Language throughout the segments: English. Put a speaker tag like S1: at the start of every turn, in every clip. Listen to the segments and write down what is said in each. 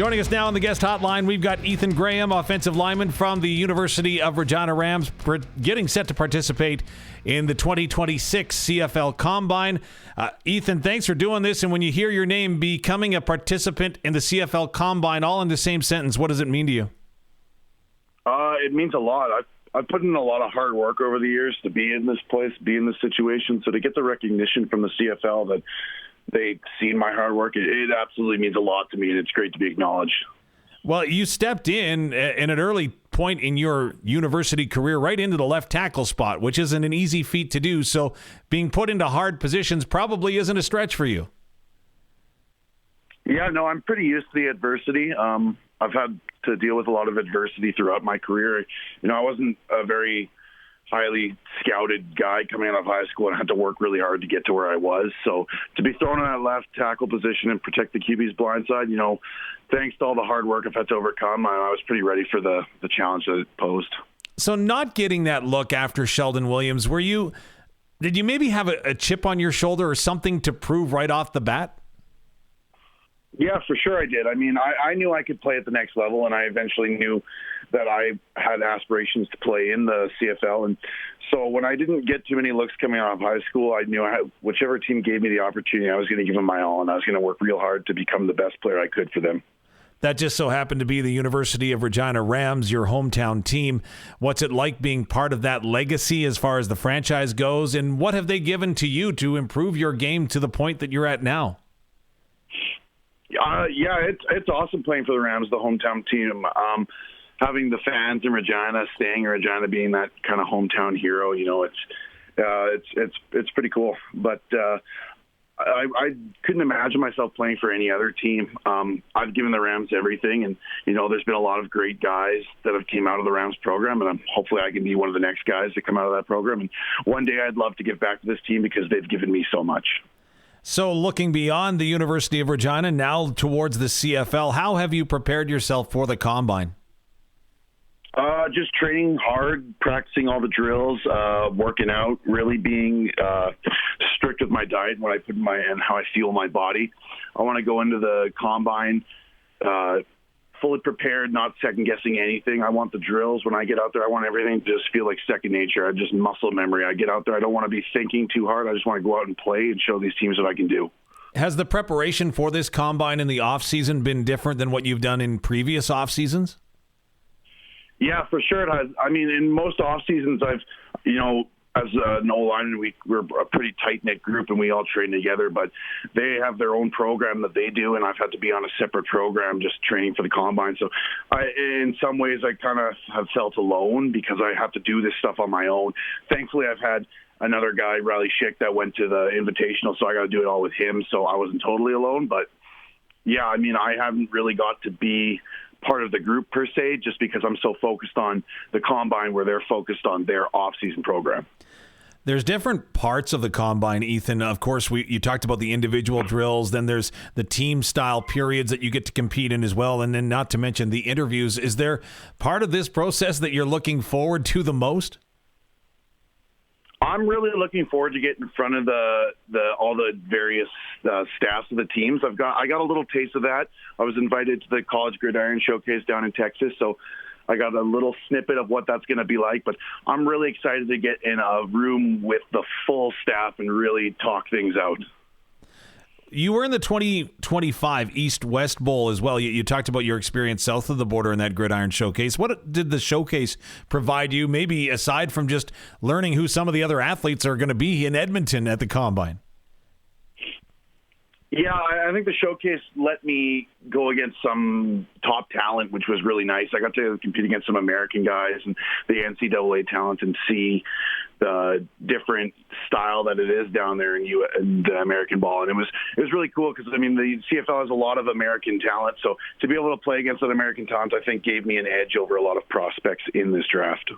S1: Joining us now on the guest hotline, we've got Ethan Graham, offensive lineman from the University of Regina Rams, getting set to participate in the 2026 CFL Combine. Ethan, thanks for doing this. And when you hear your name becoming a participant in the CFL Combine, all in the same sentence, what does it mean to you?
S2: It means a lot. I've put in a lot of hard work over the years to be in this place, be in this situation. So to get the recognition from the CFL that they've seen my hard work, it absolutely means a lot to me, and it's great to be acknowledged.
S1: Well, you stepped in at an early point in your university career right into the left tackle spot, which isn't an easy feat to do. So being put into hard positions probably isn't a stretch for you.
S2: Yeah, no, I'm pretty used to the adversity. I've had to deal with a lot of adversity throughout my career. You know, I wasn't a very highly scouted guy coming out of high school and had to work really hard to get to where I was. So to be thrown in that left tackle position and protect the QB's blind side, you know, thanks to all the hard work I've had to overcome, I was pretty ready for the challenge that it posed.
S1: So not getting that look after Sheldon Williams, did you maybe have a chip on your shoulder or something to prove right off the bat?
S2: Yeah, for sure I did. I mean, I knew I could play at the next level, and I eventually knew that I had aspirations to play in the CFL. And so when I didn't get too many looks coming out of high school, I knew whichever team gave me the opportunity, I was going to give them my all, and I was going to work real hard to become the best player I could for them.
S1: That just so happened to be the University of Regina Rams, your hometown team. What's it like being part of that legacy as far as the franchise goes, and what have they given to you to improve your game to the point that you're at now?
S2: Yeah, it's awesome playing for the Rams, the hometown team. Having the fans in Regina, staying in Regina, being that kind of hometown hero, you know, it's pretty cool. But I couldn't imagine myself playing for any other team. I've given the Rams everything, and you know, there's been a lot of great guys that have came out of the Rams program, and hopefully I can be one of the next guys to come out of that program. And one day I'd love to give back to this team because they've given me so much.
S1: So looking beyond the University of Regina, now towards the CFL, how have you prepared yourself for the Combine?
S2: Just training hard, practicing all the drills, working out, really being strict with my diet, what I put in and how I feel my body. I want to go into the Combine fully prepared, not second-guessing anything. I want the drills. When I get out there, I want everything to just feel like second nature. I just muscle memory. I get out there, I don't want to be thinking too hard. I just want to go out and play and show these teams what I can do.
S1: Has the preparation for this Combine in the offseason been different than what you've done in previous off-seasons?
S2: Yeah, for sure it has. I mean, in most off-seasons, as an O-line, we're a pretty tight-knit group, and we all train together, but they have their own program that they do, and I've had to be on a separate program just training for the Combine. So in some ways, I kind of have felt alone because I have to do this stuff on my own. Thankfully, I've had another guy, Riley Schick, that went to the Invitational, so I got to do it all with him, so I wasn't totally alone. But, yeah, I mean, I haven't really got to be part of the group per se, just because I'm so focused on the Combine where they're focused on their off-season program.
S1: There's different parts of the Combine, Ethan. Of course, you talked about the individual drills. Then there's the team-style periods that you get to compete in as well, and then not to mention the interviews. Is there part of this process that you're looking forward to the most?
S2: I'm really looking forward to getting in front of all the various staffs of the teams. I got a little taste of that. I was invited to the College Gridiron Showcase down in Texas, so I got a little snippet of what that's going to be like. But I'm really excited to get in a room with the full staff and really talk things out.
S1: You were in the 2025 East-West Bowl as well. You talked about your experience south of the border in that Gridiron Showcase. What did the showcase provide you, maybe aside from just learning who some of the other athletes are going to be in Edmonton at the Combine?
S2: Yeah, I think the showcase let me go against some top talent, which was really nice. I got to compete against some American guys and the NCAA talent and see the different style that it is down there in the American ball. And it was really cool because, I mean, the CFL has a lot of American talent. So to be able to play against that American talent, I think gave me an edge over a lot of prospects in this draft.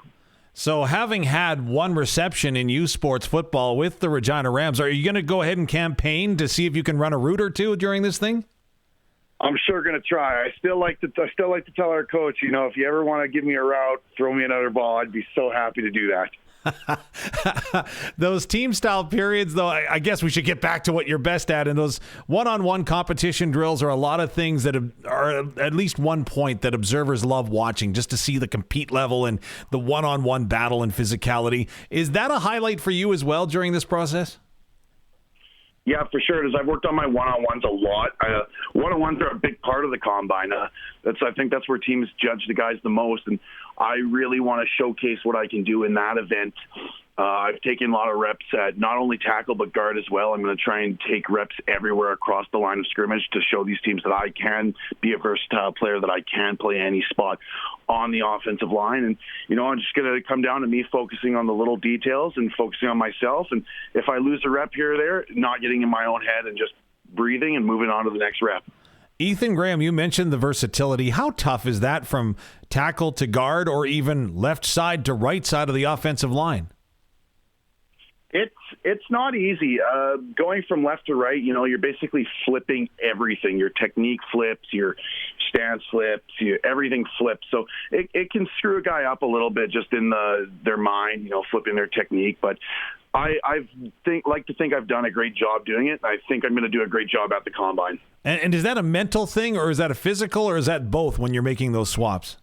S1: So having had one reception in youth sports football with the Regina Rams, are you going to go ahead and campaign to see if you can run a route or two during this thing?
S2: I'm sure going to try. I still like to tell our coach, if you ever want to give me a route, throw me another ball. I'd be so happy to do that.
S1: Those team style periods, though, I guess we should get back to what you're best at. And those one-on-one competition drills are a lot of things that are at least one point that observers love watching, just to see the compete level and the one-on-one battle and physicality. Is that a highlight for you as well during this process?
S2: Yeah, for sure. As I've worked on my one-on-ones a lot. One-on-ones are a big part of the combine. I think that's where teams judge the guys the most, and I really want to showcase what I can do in that event. I've taken a lot of reps at not only tackle but guard as well. I'm going to try and take reps everywhere across the line of scrimmage to show these teams that I can be a versatile player, that I can play any spot on the offensive line. And, I'm just going to come down to me focusing on the little details and focusing on myself. And if I lose a rep here or there, not getting in my own head and just breathing and moving on to the next rep.
S1: Ethan Graham, you mentioned the versatility. How tough is that from tackle to guard or even left side to right side of the offensive line?
S2: It's not easy. Going from left to right, you're basically flipping everything. Your technique flips, your stance flips, everything flips. So it can screw a guy up a little bit just in their mind, flipping their technique. But I like to think I've done a great job doing it. I think I'm going to do a great job at the Combine.
S1: And is that a mental thing, or is that a physical, or is that both when you're making those swaps?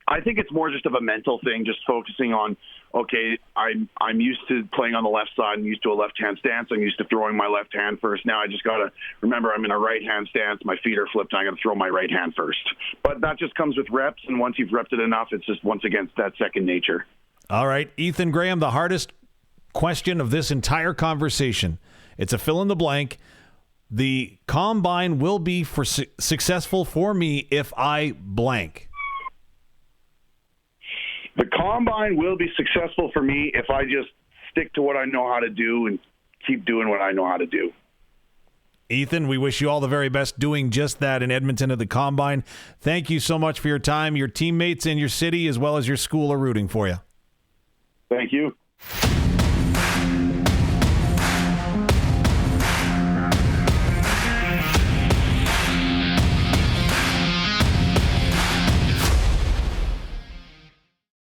S2: I think it's more just of a mental thing, just focusing on, okay, I'm used to playing on the left side. I'm used to a left-hand stance. I'm used to throwing my left hand first. Now I just got to remember I'm in a right-hand stance. My feet are flipped. I'm going to throw my right hand first. But that just comes with reps, and once you've repped it enough, it's just, once again, that second nature. All
S1: right, Ethan Graham, the hardest question of this entire conversation. It's a fill in the blank. The Combine will be successful for me if I blank.
S2: The Combine will be successful for me if I just stick to what I know how to do and keep doing what I know how to do.
S1: Ethan, we wish you all the very best doing just that in Edmonton at the Combine. Thank you so much for your time. Your teammates in your city as well as your school are rooting for you.
S2: Thank you.